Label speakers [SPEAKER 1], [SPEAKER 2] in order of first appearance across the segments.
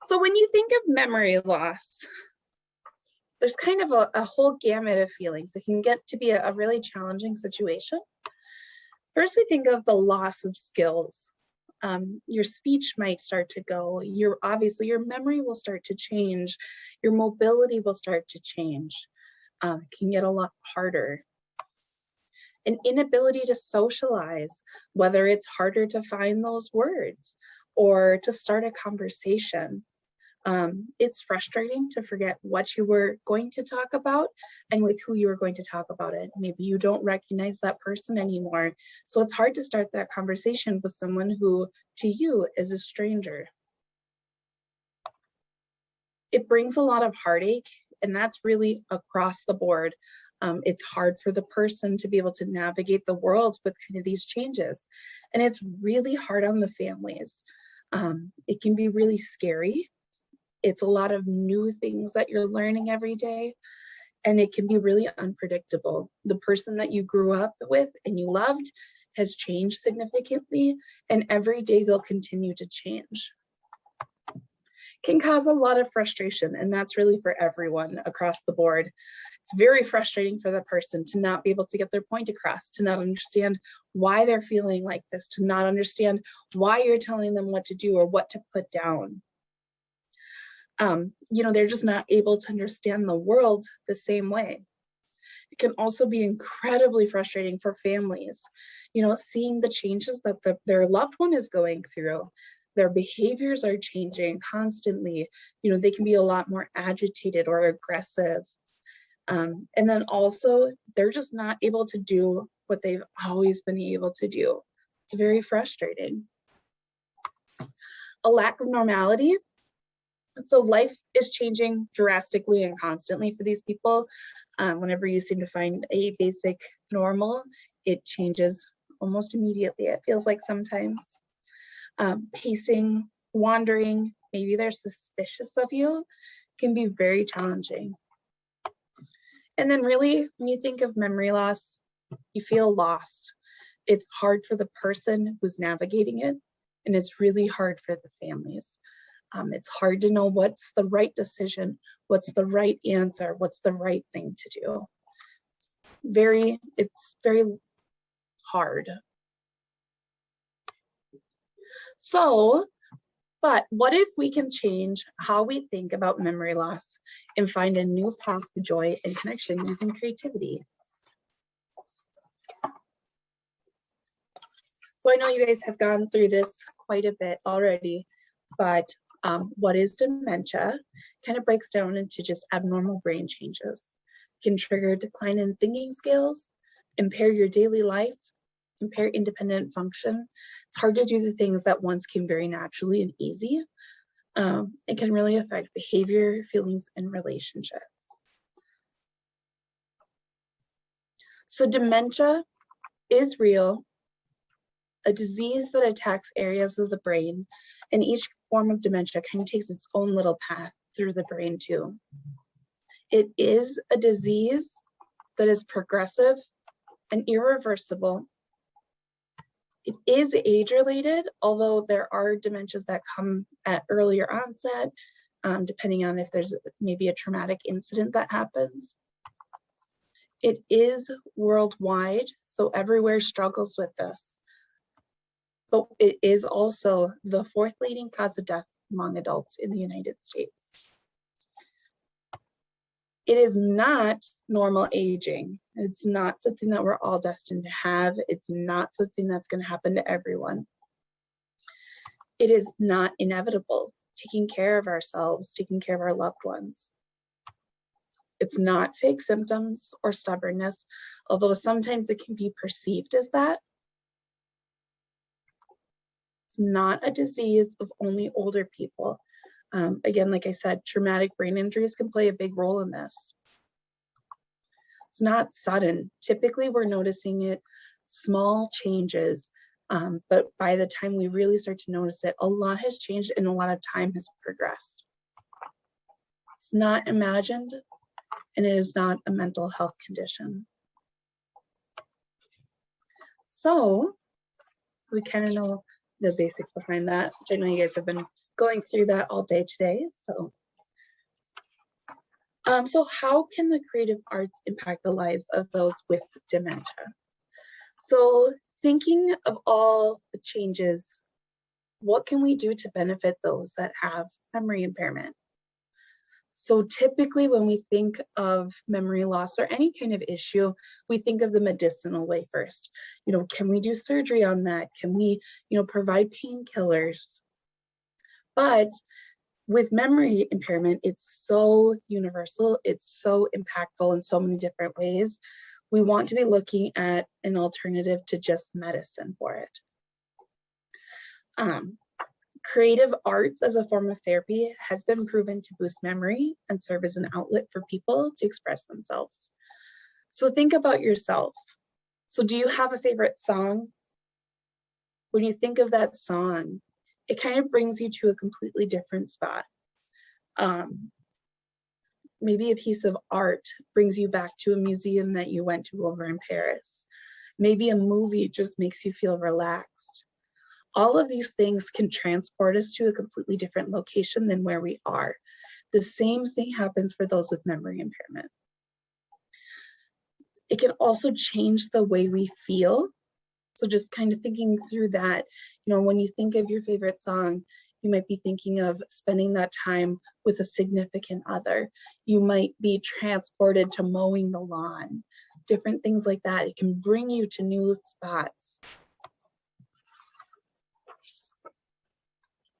[SPEAKER 1] So when you think of memory loss, there's kind of a whole gamut of feelings. It can get to be a really challenging situation. First, we think of the loss of skills. Your speech might start to go. Obviously, your memory will start to change. Your mobility will start to change. It can get a lot harder. An inability to socialize, whether it's harder to find those words or to start a conversation. It's frustrating to forget what you were going to talk about and with who you were going to talk about it. Maybe you don't recognize that person anymore. So it's hard to start that conversation with someone who to you is a stranger. It brings a lot of heartache, and that's really across the board. It's hard for the person to be able to navigate the world with kind of these changes. And it's really hard on the families. It can be really scary. It's a lot of new things that you're learning every day, and it can be really unpredictable. The person that you grew up with and you loved has changed significantly, and every day they'll continue to change. It can cause a lot of frustration, and that's really for everyone across the board. It's very frustrating for the person to not be able to get their point across, to not understand why they're feeling like this, to not understand why you're telling them what to do or what to put down. They're just not able to understand the world the same way. It can also be incredibly frustrating for families, seeing the changes that their loved one is going through. Their behaviors are changing constantly. They can be a lot more agitated or aggressive. And then also, they're just not able to do what they've always been able to do. It's very frustrating. A lack of normality. So life is changing drastically and constantly for these people. Whenever you seem to find a basic normal, it changes almost immediately, it feels like sometimes. Pacing, wandering, maybe they're suspicious of you, can be very challenging. And then really, when you think of memory loss, you feel lost. It's hard for the person who's navigating it, and it's really hard for the families. It's hard to know what's the right decision, what's the right answer, what's the right thing to do. It's very hard. So, but what if we can change how we think about memory loss and find a new path to joy and connection using creativity? So I know you guys have gone through this quite a bit already, but what is dementia? Kind of breaks down into just abnormal brain changes. Can trigger decline in thinking skills, impair your daily life, impair independent function. It's hard to do the things that once came very naturally and easy. It can really affect behavior, feelings, and relationships. So dementia is real, a disease that attacks areas of the brain, and each form of dementia kind of takes its own little path through the brain too. It is a disease that is progressive and irreversible. It is age-related, although there are dementias that come at earlier onset, depending on if there's maybe a traumatic incident that happens. It is worldwide, so everywhere struggles with this. But it is also the fourth leading cause of death among adults in the United States. It is not normal aging. It's not something that we're all destined to have. It's not something that's going to happen to everyone. It is not inevitable. Taking care of ourselves, taking care of our loved ones. It's not fake symptoms or stubbornness, although sometimes it can be perceived as that. It's not a disease of only older people. Again, like I said, traumatic brain injuries can play a big role in this. It's not sudden. Typically, we're noticing it, small changes, but by the time we really start to notice it, a lot has changed and a lot of time has progressed. It's not imagined, and it is not a mental health condition. So we kind of know the basics behind that, which I know you guys have been going through that all day today. So how can the creative arts impact the lives of those with dementia? So thinking of all the changes, what can we do to benefit those that have memory impairment? So typically when we think of memory loss or any kind of issue, we think of the medicinal way first. Can we do surgery on that? Can we, provide painkillers? But with memory impairment, it's so universal, it's so impactful in so many different ways. We want to be looking at an alternative to just medicine for it. Creative arts as a form of therapy has been proven to boost memory and serve as an outlet for people to express themselves. So think about yourself. So do you have a favorite song? When you think of that song, it kind of brings you to a completely different spot. Maybe a piece of art brings you back to a museum that you went to over in Paris. Maybe a movie just makes you feel relaxed. All of these things can transport us to a completely different location than where we are. The same thing happens for those with memory impairment. It can also change the way we feel. So just kind of thinking through that, when you think of your favorite song, you might be thinking of spending that time with a significant other. You might be transported to mowing the lawn, different things like that. It can bring you to new spots.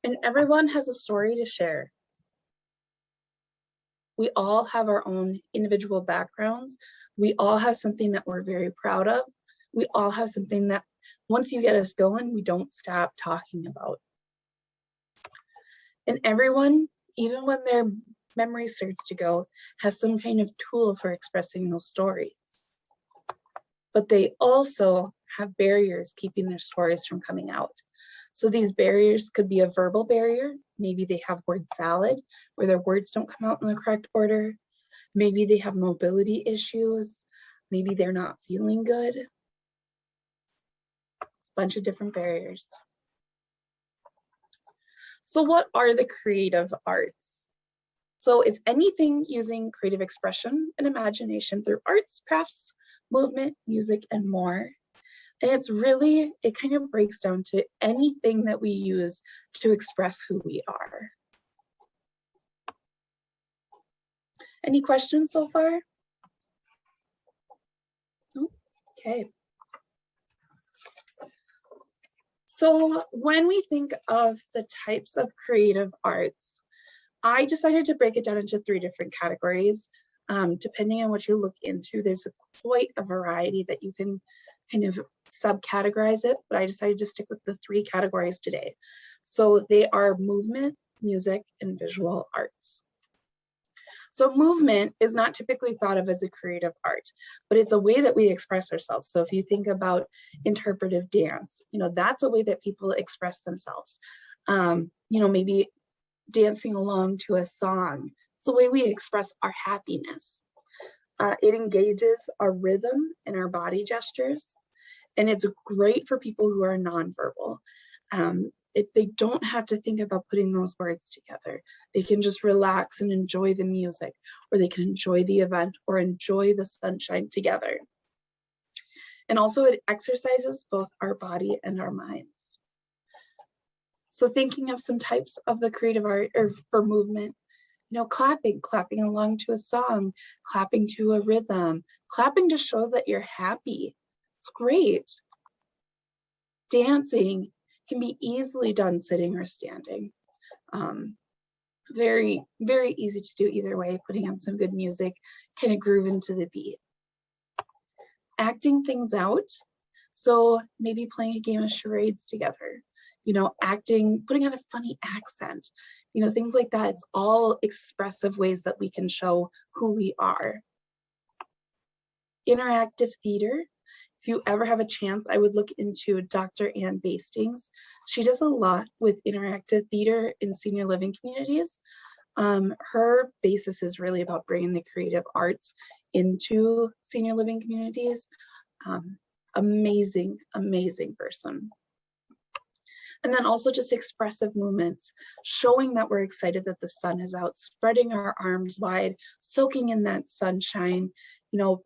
[SPEAKER 1] And everyone has a story to share. We all have our own individual backgrounds. We all have something that we're very proud of. We all have something that once you get us going, we don't stop talking about. And everyone, even when their memory starts to go, has some kind of tool for expressing those stories. But they also have barriers keeping their stories from coming out. So these barriers could be a verbal barrier. Maybe they have word salad, where their words don't come out in the correct order. Maybe they have mobility issues. Maybe they're not feeling good. It's a bunch of different barriers. So what are the creative arts? So it's anything using creative expression and imagination through arts, crafts, movement, music, and more. And it kind of breaks down to anything that we use to express who we are. Any questions so far? Okay. So when we think of the types of creative arts, I decided to break it down into 3 different categories. Depending on what you look into, there's quite a variety that you can kind of subcategorize it, but I decided to stick with the 3 categories today. So they are movement, music, and visual arts. So movement is not typically thought of as a creative art, but it's a way that we express ourselves. So if you think about interpretive dance, that's a way that people express themselves. Maybe dancing along to a song. It's a way we express our happiness. It engages our rhythm and our body gestures, and it's great for people who are nonverbal. They don't have to think about putting those words together. They can just relax and enjoy the music, or they can enjoy the event or enjoy the sunshine together. And also it exercises both our body and our minds. So thinking of some types of the creative art or for movement, clapping along to a song, clapping to a rhythm, clapping to show that you're happy. It's great. Dancing can be easily done sitting or standing. Very, very easy to do either way, putting on some good music, kind of groove into the beat. Acting things out. So maybe playing a game of charades together, acting, putting on a funny accent, things like that. It's all expressive ways that we can show who we are. Interactive theater. If you ever have a chance, I would look into Dr. Ann Bastings. She does a lot with interactive theater in senior living communities. Her basis is really about bringing the creative arts into senior living communities. Amazing, amazing person. And then also just expressive movements, showing that we're excited that the sun is out, spreading our arms wide, soaking in that sunshine,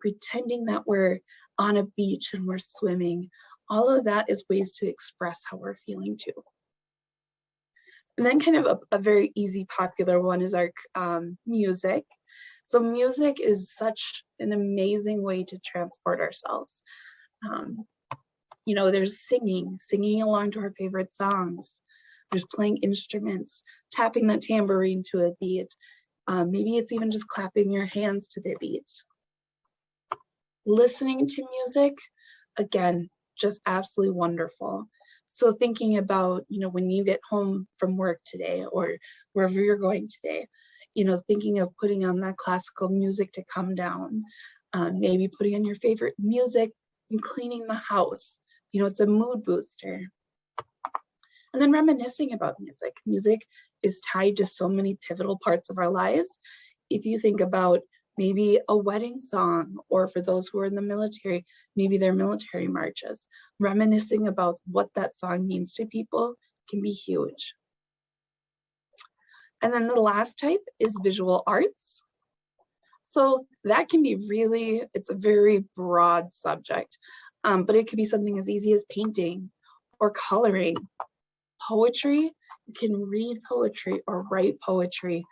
[SPEAKER 1] pretending that we're on a beach and we're swimming. All of that is ways to express how we're feeling too. And then kind of a very easy, popular one is our music. So music is such an amazing way to transport ourselves. There's singing along to our favorite songs. There's playing instruments, tapping that tambourine to a beat. Maybe it's even just clapping your hands to the beat. Listening to music, again, just absolutely wonderful. So thinking about, when you get home from work today or wherever you're going today, thinking of putting on that classical music to come down, maybe putting on your favorite music and cleaning the house. It's a mood booster. And then reminiscing about music. Music is tied to so many pivotal parts of our lives. If you think about maybe a wedding song, or for those who are in the military, maybe their military marches, reminiscing about what that song means to people can be huge. And then the last type is visual arts. So that can be it's a very broad subject, but it could be something as easy as painting or coloring. Poetry, you can read poetry or write poetry.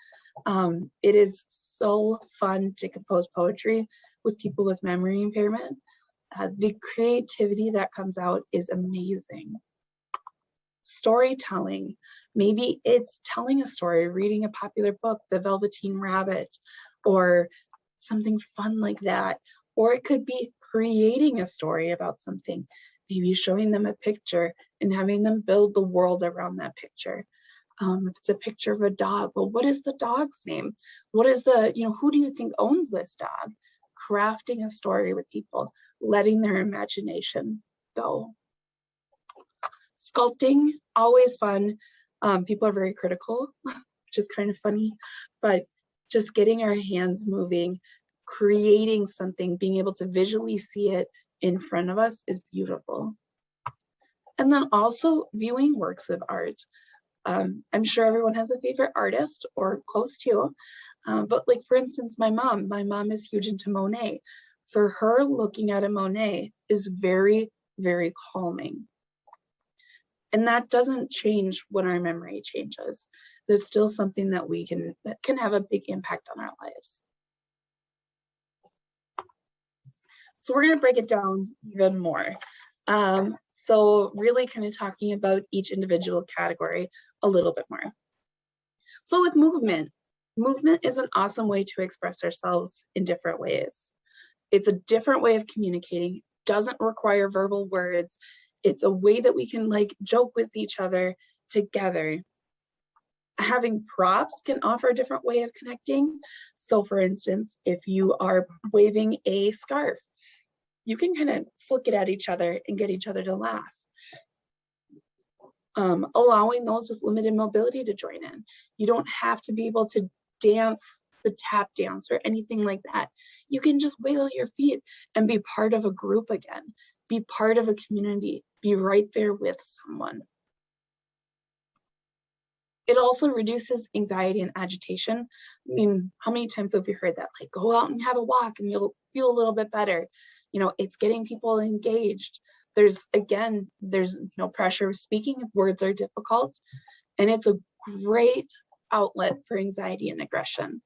[SPEAKER 1] It is so fun to compose poetry with people with memory impairment. The creativity that comes out is amazing. Storytelling, maybe it's telling a story, reading a popular book, The Velveteen Rabbit, or something fun like that. Or it could be creating a story about something, maybe showing them a picture and having them build the world around that picture. If it's a picture of a dog, well, what is the dog's name? What is who do you think owns this dog? Crafting a story with people, letting their imagination go. Sculpting, always fun. People are very critical, which is kind of funny, but just getting our hands moving, creating something, being able to visually see it in front of us is beautiful. And then also viewing works of art. I'm sure everyone has a favorite artist or close to, but like for instance, my mom is huge into Monet. For her, looking at a Monet is very, very calming. And that doesn't change when our memory changes. There's still something that can have a big impact on our lives. So we're going to break it down even more. So really kind of talking about each individual category a little bit more. So with movement is an awesome way to express ourselves in different ways. It's a different way of communicating, doesn't require verbal words. It's a way that we can joke with each other together. Having props can offer a different way of connecting. So for instance, if you are waving a scarf, you can kind of flick it at each other and get each other to laugh. Allowing those with limited mobility to join in. You don't have to be able to dance the tap dance or anything like that. You can just wiggle your feet and be part of a group again. Be part of a community. Be right there with someone. It also reduces anxiety and agitation. I mean, how many times have you heard that? Go out and have a walk and you'll feel a little bit better. It's getting people engaged. There's no pressure of speaking if words are difficult. And it's a great outlet for anxiety and aggression.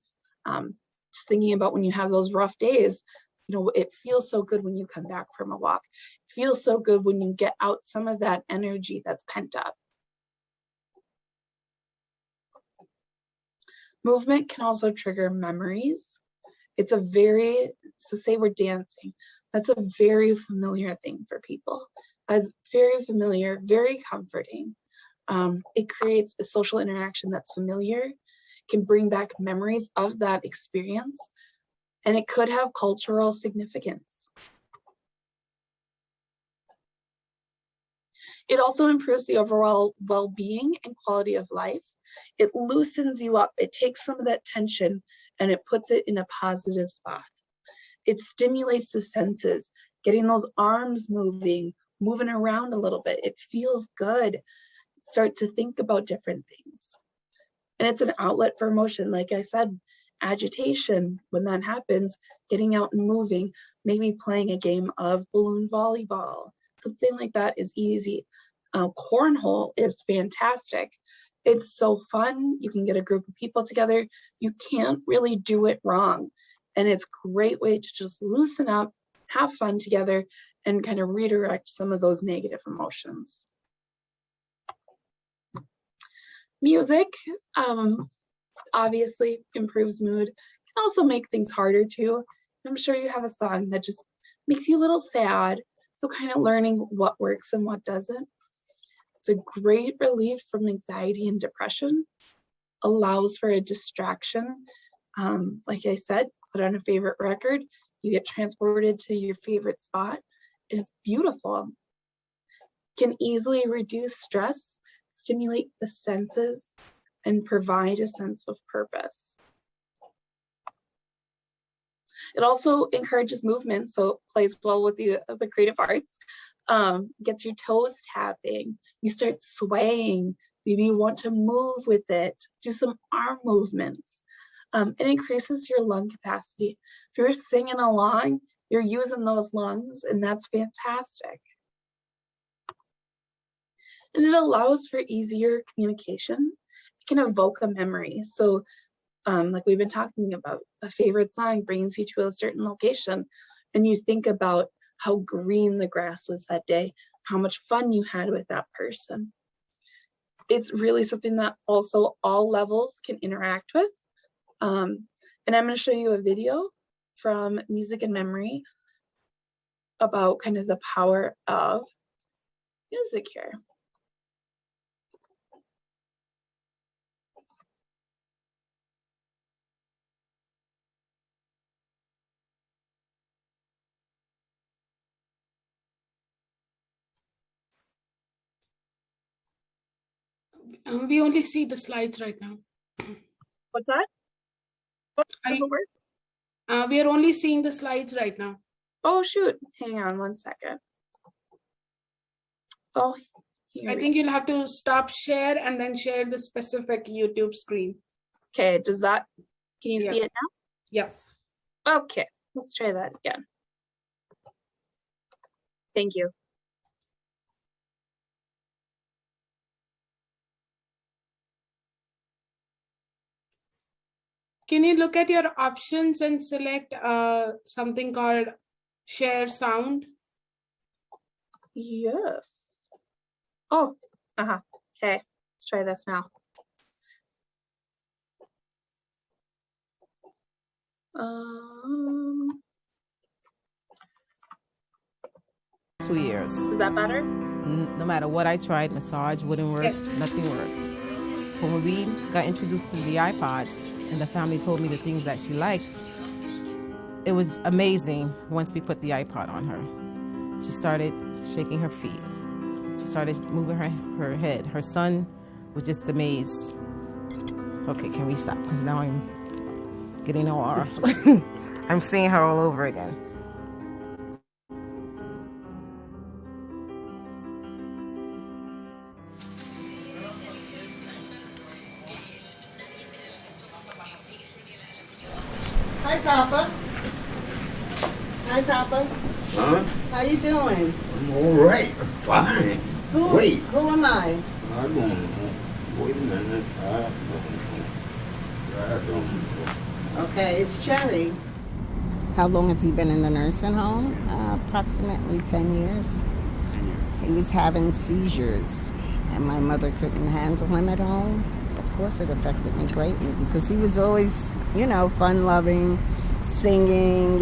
[SPEAKER 1] Just thinking about when you have those rough days, it feels so good when you come back from a walk. It feels so good when you get out some of that energy that's pent up. Movement can also trigger memories. So say we're dancing. That's a very familiar thing for people. It's very familiar, very comforting. It creates a social interaction that's familiar, can bring back memories of that experience, and it could have cultural significance. It also improves the overall well-being and quality of life. It loosens you up. It takes some of that tension and it puts it in a positive spot. It stimulates the senses, getting those arms moving around a little bit. It feels good. start to think about different things. And it's an outlet for emotion. Like I said, agitation, when that happens, getting out and moving, maybe playing a game of balloon volleyball, something like that is easy. Cornhole is fantastic. It's so fun. You can get a group of people together. You can't really do it wrong. And it's a great way to just loosen up, have fun together, and kind of redirect some of those negative emotions. Music obviously improves mood. Can also make things harder too. I'm sure you have a song that just makes you a little sad. So kind of learning what works and what doesn't. It's a great relief from anxiety and depression. Allows for a distraction. Like I said, put on a favorite record. You get transported to your favorite spot. And it's beautiful. Can easily reduce stress, stimulate the senses, and provide a sense of purpose. It also encourages movement, so it plays well with the creative arts. Gets your toes tapping, you start swaying, maybe you want to move with it, do some arm movements. It increases your lung capacity. If you're singing along, you're using those lungs, and that's fantastic. And it allows for easier communication. It can evoke a memory. So like we've been talking about, a favorite song brings you to a certain location, and you think about how green the grass was that day, how much fun you had with that person. It's really something that also all levels can interact with. And I'm going to show you a video from Music and Memory about kind of the power of music here.
[SPEAKER 2] We only see the slides right now.
[SPEAKER 1] What's that?
[SPEAKER 2] We are only seeing the slides right now.
[SPEAKER 1] Oh, shoot. Hang on one second. Oh,
[SPEAKER 2] I think you'll have to stop share and then share the specific YouTube screen.
[SPEAKER 1] Okay, can you see it now?
[SPEAKER 2] Yes.
[SPEAKER 1] Okay, let's try that again. Thank you.
[SPEAKER 2] Can you look at your options and select something called share sound?
[SPEAKER 1] Yes. Oh, okay, let's try this now.
[SPEAKER 3] 2 years.
[SPEAKER 1] Is that better?
[SPEAKER 3] No matter what I tried, massage wouldn't work, nothing worked. When we got introduced to the iPods and the family told me the things that she liked, it was amazing once we put the iPod on her. She started shaking her feet. She started moving her head. Her son was just amazed. Okay, can we stop? Because now I'm getting all I'm seeing her all over again.
[SPEAKER 4] Hi, Papa. Hi, Papa.
[SPEAKER 5] Huh?
[SPEAKER 4] How you doing?
[SPEAKER 5] I'm all right. Fine. Wait.
[SPEAKER 4] Who am I?
[SPEAKER 5] I don't know. Wait a minute. I don't know.
[SPEAKER 4] Okay, it's Cherry. How long has he been in the nursing home? Approximately 10 years. He was having seizures, and my mother couldn't handle him at home. Of course, it affected me greatly because he was always, fun-loving, singing,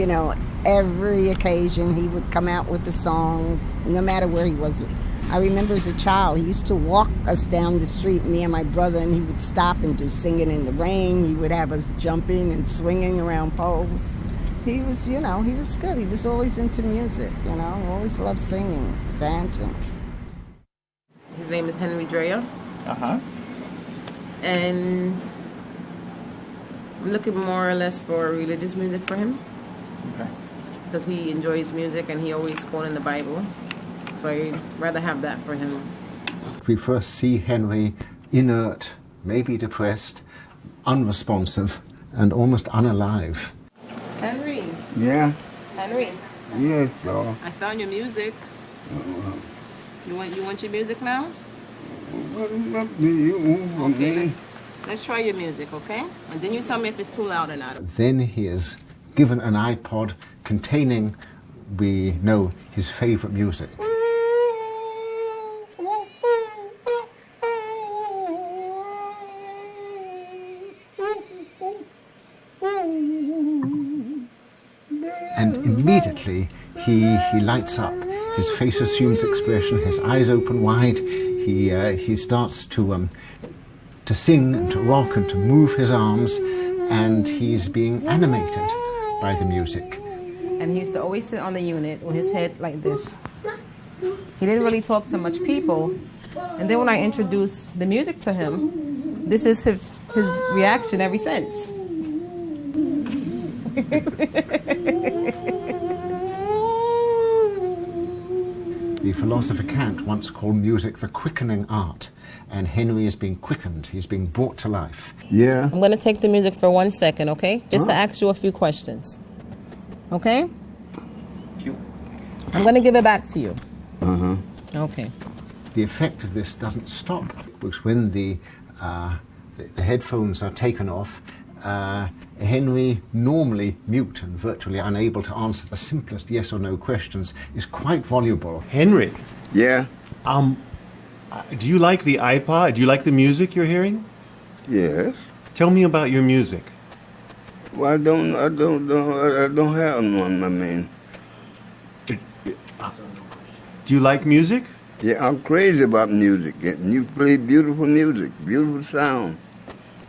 [SPEAKER 4] every occasion he would come out with a song, no matter where he was. I remember as a child, he used to walk us down the street, me and my brother, and he would stop and do Singing in the Rain. He would have us jumping and swinging around poles. He was, he was good. He was always into music, always loved singing, dancing.
[SPEAKER 3] His name is Henry Drea.
[SPEAKER 6] Uh-huh.
[SPEAKER 3] And I'm looking more or less for religious music for him.
[SPEAKER 6] Okay.
[SPEAKER 3] Because he enjoys music and he always quoting the Bible. So I'd rather have that for him.
[SPEAKER 6] We first see Henry inert, maybe depressed, unresponsive, and almost unalive.
[SPEAKER 3] Henry.
[SPEAKER 5] Yeah.
[SPEAKER 3] Henry.
[SPEAKER 5] Yes, sir.
[SPEAKER 3] I found your music. You want your music now?
[SPEAKER 5] What's up to you?
[SPEAKER 3] Okay, let's try your music, okay? And then you tell me if it's too loud or not.
[SPEAKER 6] Then he is given an iPod containing, we know, his favorite music. And immediately he lights up. His face assumes expression, his eyes open wide. He starts to sing and to rock and to move his arms, and he's being animated by the music.
[SPEAKER 3] And he used to always sit on the unit with his head like this. He didn't really talk to much people. And then when I introduced the music to him, this is his reaction ever since.
[SPEAKER 6] The philosopher Kant once called music the quickening art, and Henry is being quickened, he's being brought to life.
[SPEAKER 5] Yeah.
[SPEAKER 3] I'm going to take the music for 1 second, okay? Just to ask you a few questions. Okay? I'm going to give it back to you.
[SPEAKER 5] Uh-huh.
[SPEAKER 3] Okay.
[SPEAKER 6] The effect of this doesn't stop, because when the headphones are taken off, Henry, normally mute and virtually unable to answer the simplest yes or no questions, is quite voluble.
[SPEAKER 7] Henry,
[SPEAKER 5] Yeah.
[SPEAKER 7] do you like the iPod? Do you like the music you're hearing?
[SPEAKER 5] Yes.
[SPEAKER 7] Tell me about your music.
[SPEAKER 5] Well, I don't have one, I mean.
[SPEAKER 7] Do you like music?
[SPEAKER 5] Yeah, I'm crazy about music. You play beautiful music, beautiful sound.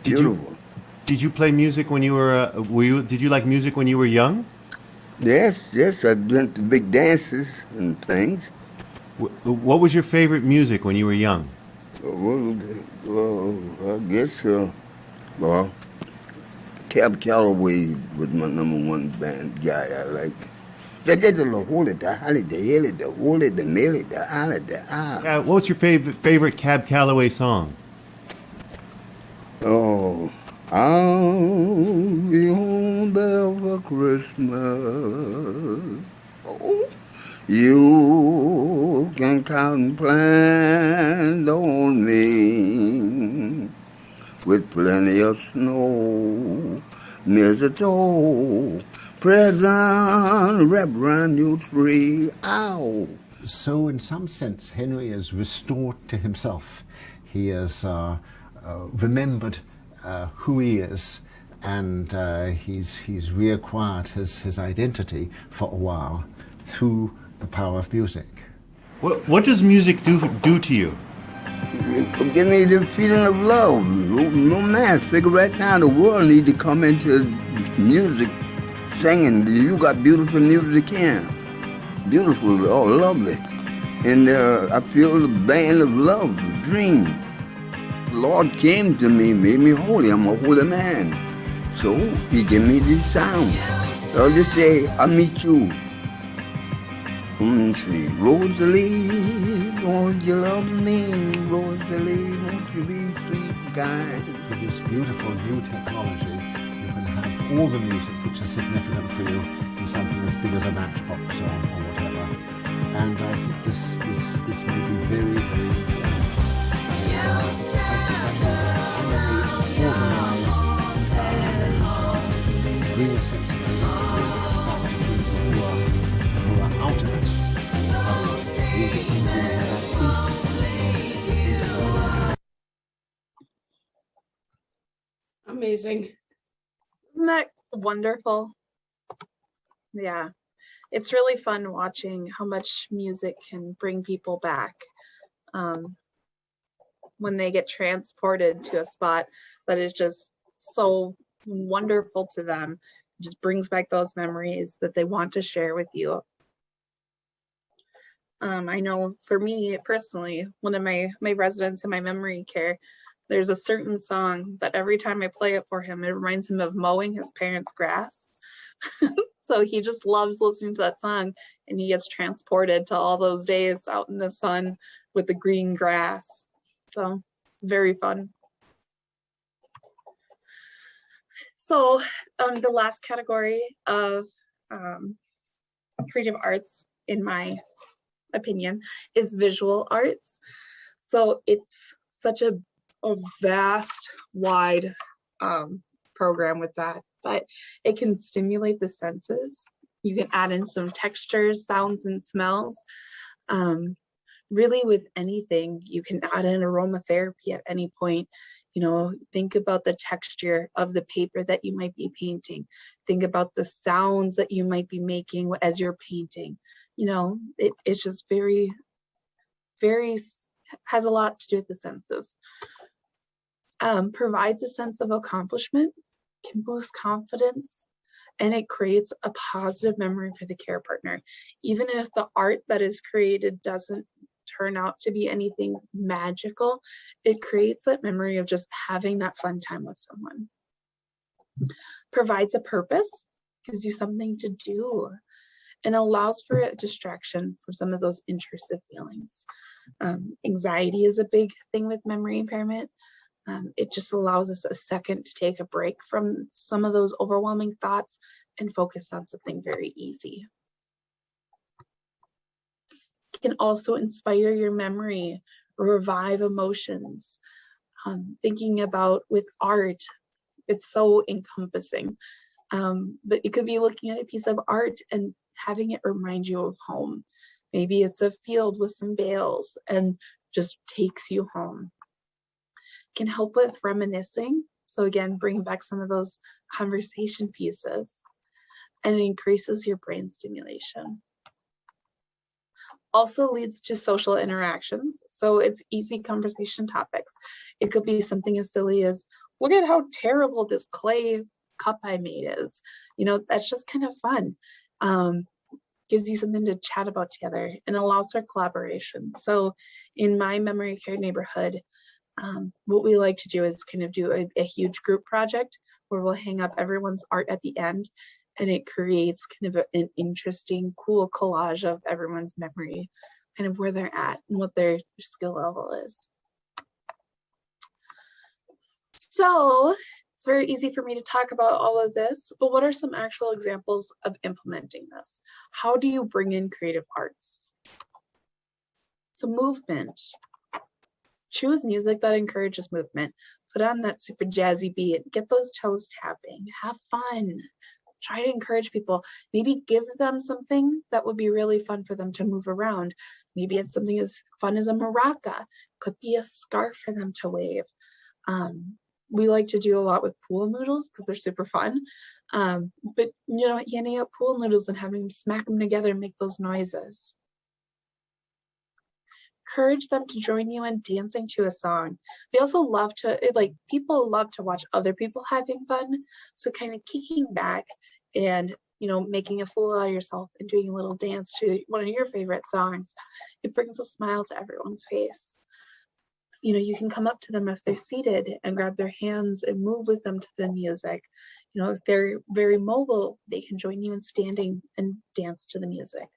[SPEAKER 5] Beautiful.
[SPEAKER 7] Did you play music when you were? Did you like music when you were young?
[SPEAKER 5] Yes, I went to big dances and things.
[SPEAKER 7] What was your favorite music when you were young?
[SPEAKER 5] Well, I guess, Cab Calloway was my number one band guy I like.
[SPEAKER 7] What's your favorite Cab Calloway song?
[SPEAKER 5] Oh, I'll be home there for Christmas. Oh, you can count and plan on me with plenty of snow, mistletoe, present wrapped around your tree. Ow!
[SPEAKER 6] So in some sense, Henry is restored to himself. He has remembered who he is, and he's reacquired his identity for a while through the power of music.
[SPEAKER 7] What does music do to you?
[SPEAKER 5] Give me the feeling of love. No man. Figure right now the world need to come into music, singing. You got beautiful music here. Beautiful, oh, lovely. And I feel the band of love, the dream. The Lord came to me, made me holy. I'm a holy man. So he gave me this sound. So I'll just say, I meet you. Let's see, Rosalie, won't you love me? Rosalie, won't you be sweet and kind?
[SPEAKER 6] With this beautiful new technology, you can have all the music which is significant for you in something as big as a matchbox or whatever. And I think this may be very, very organize, bring a sense of identity back to people who are out of it.
[SPEAKER 2] Amazing.
[SPEAKER 1] Isn't that wonderful? Yeah, it's really fun watching how much music can bring people back when they get transported to a spot that is just so wonderful to them. It just brings back those memories that they want to share with you. I know for me personally, one of my residents in my memory care, there's a certain song that every time I play it for him, it reminds him of mowing his parents' grass. So he just loves listening to that song, and he gets transported to all those days out in the sun with the green grass. So it's very fun. So the last category of creative arts, in my opinion, is visual arts. So it's such a vast, wide program with that, but it can stimulate the senses. You can add in some textures, sounds, and smells. Really, with anything, you can add in aromatherapy at any point. You know, think about the texture of the paper that you might be painting. Think about the sounds that you might be making as you're painting. You know, it's just very, very, has a lot to do with the senses. Provides a sense of accomplishment, can boost confidence, and it creates a positive memory for the care partner. Even if the art that is created doesn't turn out to be anything magical, it creates that memory of just having that fun time with someone. Provides a purpose, gives you something to do, and allows for a distraction from some of those intrusive feelings. Anxiety is a big thing with memory impairment. It just allows us a second to take a break from some of those overwhelming thoughts and focus on something very easy. It can also inspire your memory, revive emotions. Thinking about with art, it's so encompassing. But it could be looking at a piece of art and having it remind you of home. Maybe it's a field with some bales and just takes you home. Can help with reminiscing. So again, bring back some of those conversation pieces, and increases your brain stimulation. Also leads to social interactions. So it's easy conversation topics. It could be something as silly as, look at how terrible this clay cup I made is. You know, that's just kind of fun. Gives you something to chat about together and allows for collaboration. So in my memory care neighborhood, what we like to do is kind of do a huge group project where we'll hang up everyone's art at the end, and it creates kind of an interesting, cool collage of everyone's memory, kind of where they're at and what their skill level is. So it's very easy for me to talk about all of this, but what are some actual examples of implementing this? How do you bring in creative arts? So movement. Choose music that encourages movement. Put on that super jazzy beat. Get those toes tapping. Have fun. Try to encourage people. Maybe give them something that would be really fun for them to move around. Maybe it's something as fun as a maraca. Could be a scarf for them to wave. We like to do a lot with pool noodles because they're super fun. But you know, handing out pool noodles and having them smack them together and make those noises. Encourage them to join you in dancing to a song. They also love to, people love to watch other people having fun. So kind of kicking back and, you know, making a fool out of yourself and doing a little dance to one of your favorite songs, it brings a smile to everyone's face. You know, you can come up to them if they're seated and grab their hands and move with them to the music. You know, if they're very mobile, they can join you in standing and dance to the music.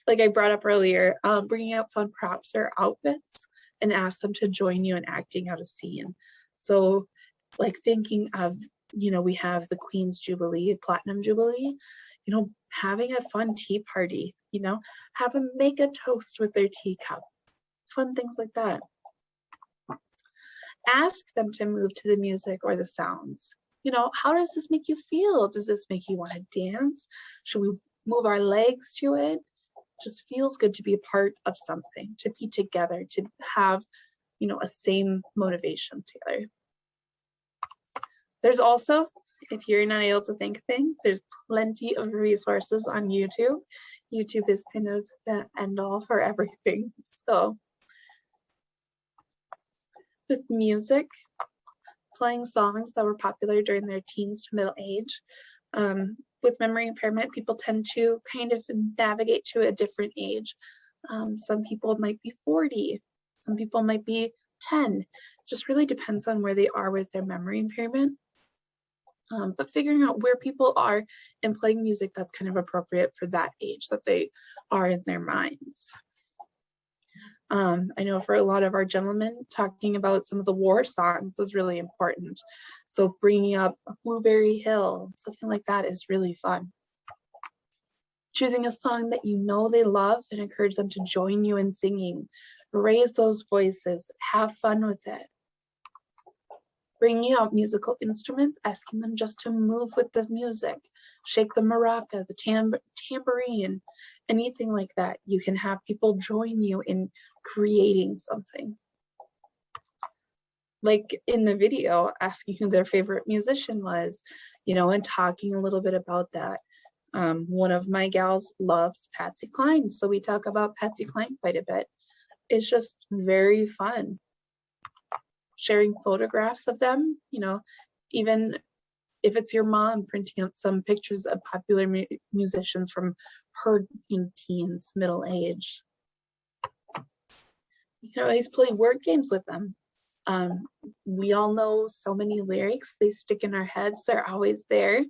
[SPEAKER 1] Like I brought up earlier, bringing out fun props or outfits and ask them to join you in acting out a scene. So like thinking of, you know, we have the Queen's Jubilee, Platinum Jubilee, you know, having a fun tea party, you know, have them make a toast with their teacup, fun things like that. Ask them to move to the music or the sounds. You know, how does this make you feel? Does this make you want to dance? Should we move our legs to it? Just feels good to be a part of something, to be together, to have, you know, a same motivation together. There's also, if you're not able to think things, there's plenty of resources on YouTube. YouTube is kind of the end all for everything. So with music, playing songs that were popular during their teens to middle age, with memory impairment, people tend to kind of navigate to a different age. Some people might be 40, some people might be 10. Just really depends on where they are with their memory impairment. But figuring out where people are and playing music that's kind of appropriate for that age that they are in their minds. I know for a lot of our gentlemen, talking about some of the war songs is really important. So bringing up Blueberry Hill, something like that is really fun. Choosing a song that you know they love and encourage them to join you in singing. Raise those voices, have fun with it. Bringing out musical instruments, asking them just to move with the music. Shake the maraca, the tambourine, anything like that. You can have people join you in creating something. Like in the video, asking who their favorite musician was, you know, and talking a little bit about that. One of my gals loves Patsy Cline, so we talk about Patsy Cline quite a bit. It's just very fun. Sharing photographs of them, you know, even if it's your mom, printing out some pictures of popular musicians from her teens, middle age. You can always play word games with them. We all know so many lyrics, they stick in our heads, they're always there.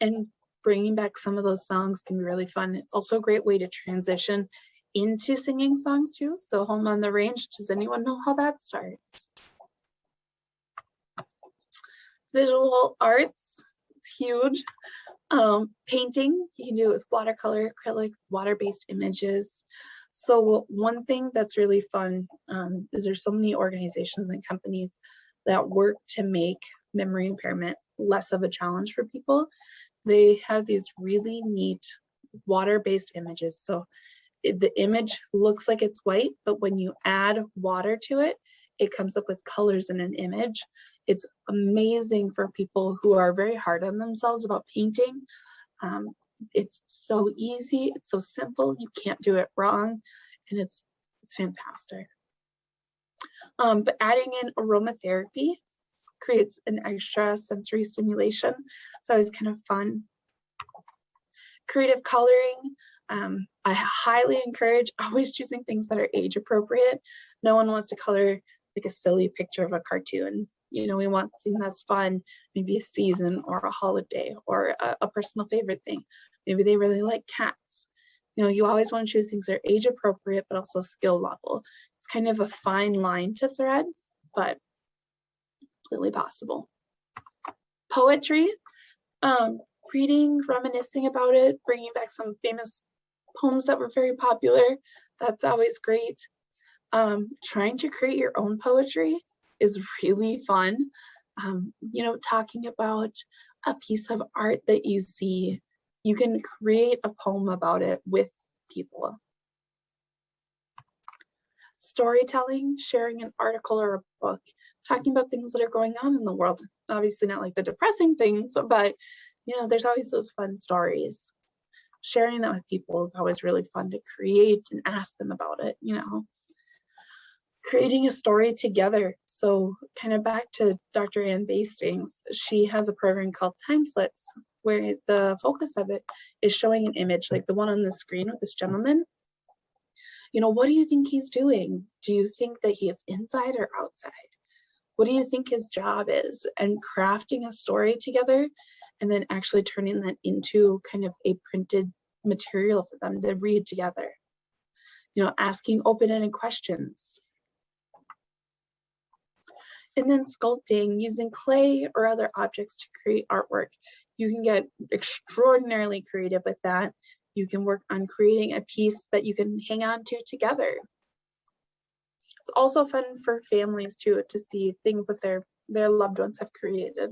[SPEAKER 1] And bringing back some of those songs can be really fun. It's also a great way to transition into singing songs too. So Home on the Range, does anyone know how that starts? Visual arts, it's huge. Painting, you can do it with watercolor, acrylic, water-based images. So one thing that's really fun is there's so many organizations and companies that work to make memory impairment less of a challenge for people. They have these really neat water-based images. So the image looks like it's white, but when you add water to it, it comes up with colors in an image. It's amazing for people who are very hard on themselves about painting. It's so easy, it's so simple, you can't do it wrong, and it's fantastic. But adding in aromatherapy creates an extra sensory stimulation. So it's kind of fun. Creative coloring, I highly encourage always choosing things that are age appropriate. No one wants to color like a silly picture of a cartoon. You know, we want something that's fun, maybe a season or a holiday or a personal favorite thing. Maybe they really like cats. You know, you always want to choose things that are age appropriate, but also skill level. It's kind of a fine line to thread, but completely possible. Poetry, reading, reminiscing about it, bringing back some famous poems that were very popular. That's always great. Trying to create your own poetry is really fun. You know, talking about a piece of art that you see, you can create a poem about it with people. Storytelling, sharing an article or a book, talking about things that are going on in the world. Obviously not like the depressing things, but you know, there's always those fun stories. Sharing that with people is always really fun to create and ask them about it, you know. Creating a story together. So kind of back to Dr. Ann Bastings, she has a program called Time Slips, where the focus of it is showing an image like the one on the screen with this gentleman. You know, what do you think he's doing? Do you think that he is inside or outside? What do you think his job is? And crafting a story together and then actually turning that into kind of a printed material for them to read together. You know, asking open-ended questions. And then sculpting, using clay or other objects to create artwork. You can get extraordinarily creative with that. You can work on creating a piece that you can hang on to together. It's also fun for families too to see things that their loved ones have created.